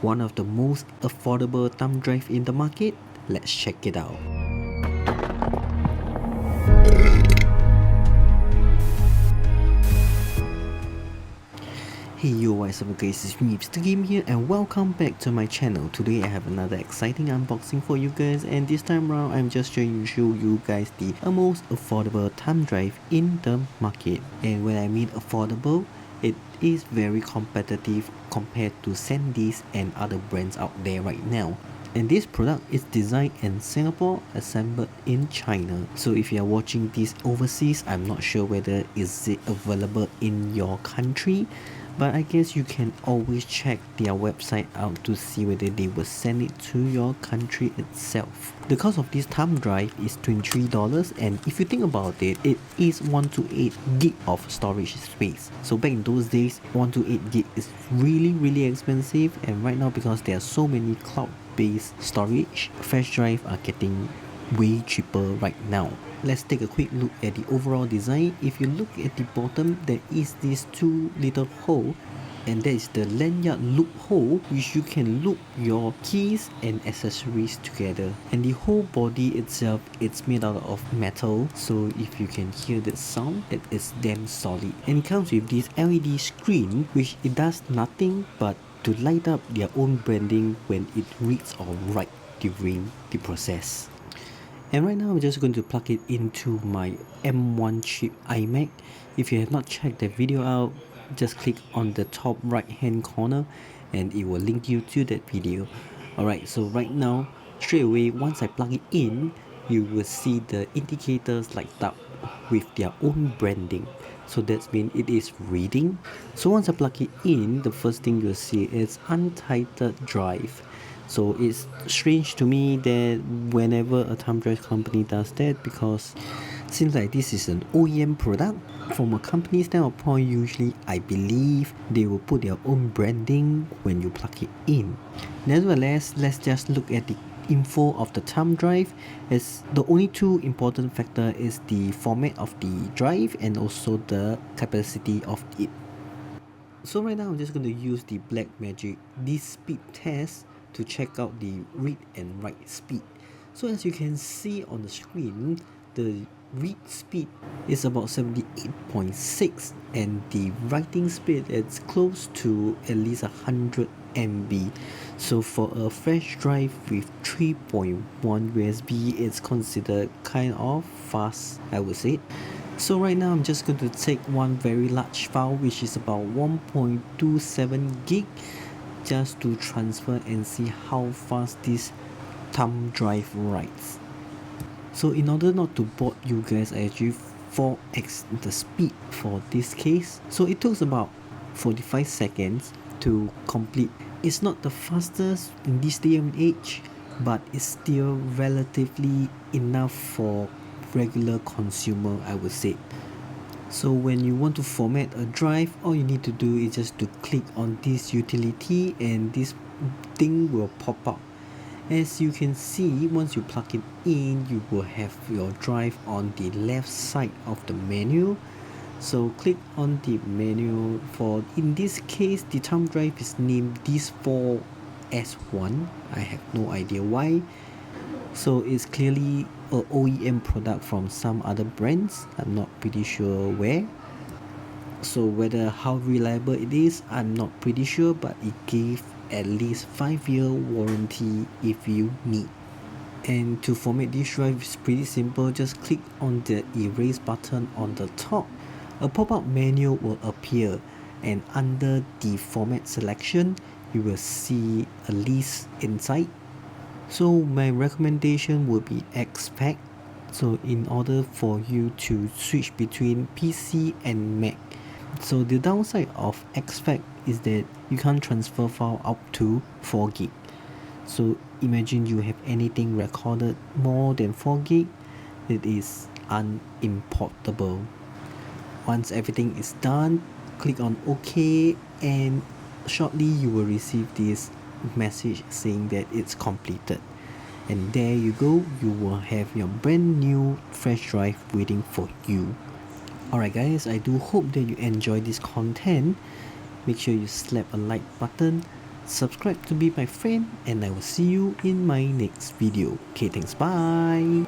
One of the most affordable thumb drive in the market? Let's check it out. Hey yo, what's up guys, it's me Mr. Game here and welcome back to my channel. Today I have another exciting unboxing for you guys, and this time around I'm just trying to show you guys the most affordable thumb drive in the market. And when I mean affordable, it is very competitive compared to SanDisk and other brands out there right now. And this product is designed in Singapore, assembled in China. So if you are watching this overseas, I'm not sure whether is it available in your country, but I guess you can always check their website out to see whether they will send it to your country itself. The cost of this thumb drive is $23, and if you think about it, it is 128 gig of storage space. So back in those days, 128 gig is really expensive, and right now because there are so many cloud based storage, flash drive are getting way cheaper right now. Let's take a quick look at the overall design. If you look at the bottom, there is this two little hole, and that is the lanyard loop hole, which you can loop your keys and accessories together. And the whole body itself, it's made out of metal, so if you can hear the sound, it is damn solid. And it comes with this LED screen, which it does nothing but to light up their own branding when it reads or writes during the process. And right now I'm just going to plug it into my M1 chip iMac. If you have not checked that video out, just click on the top right hand corner and it will link you to that video. Alright, so right now, straight away once I plug it in, you will see the indicators light up with their own branding. So that means it is reading. So once I plug it in, the first thing you'll see is untitled drive. So it's strange to me that whenever a thumb drive company does that, because seems like this is an OEM product. From a company standpoint, usually I believe they will put their own branding when you plug it in. Nevertheless, let's just look at the info of the thumb drive. As the only two important factor is the format of the drive and also the capacity of it. So right now I'm just going to use the Blackmagic this speed test to check out the read and write speed. So as you can see on the screen, the read speed is about 78.6 and the writing speed is close to at least 100 MB. So for a flash drive with 3.1 USB, it's considered kind of fast, I would say. So right now I'm just going to take one very large file, which is about 1.27 gig, just to transfer and see how fast this thumb drive writes. So in order not to bore you guys, I actually 4x the speed for this case. So it took about 45 seconds to complete. It's not the fastest in this day and age, but it's still relatively enough for regular consumer, I would say. So when you want to format a drive, all you need to do is just to click on this utility and this thing will pop up. As you can see, once you plug it in, you will have your drive on the left side of the menu. So click on the menu. For in this case, the thumb drive is named DS4S1. I have no idea why. So it's clearly a OEM product from some other brands. I'm not pretty sure where. So whether how reliable it is, I'm not pretty sure, but it gave at least 5-year warranty if you need. And to format this drive is pretty simple. Just click on the erase button on the top. A pop-up menu will appear, and under the format selection, you will see a list inside. So my recommendation would be exFAT. So in order for you to switch between PC and Mac. So the downside of exFAT is that you can't transfer file up to 4 gig. So imagine you have anything recorded more than 4 gig, it is unimportable. Once everything is done, click on OK, and shortly you will receive this message saying that it's completed. And there you go, you will have your brand new flash drive waiting for you. Alright guys, I do hope that you enjoy this content. Make sure you slap a like button, subscribe to be my friend, and I will see you in my next video. Okay, thanks, bye.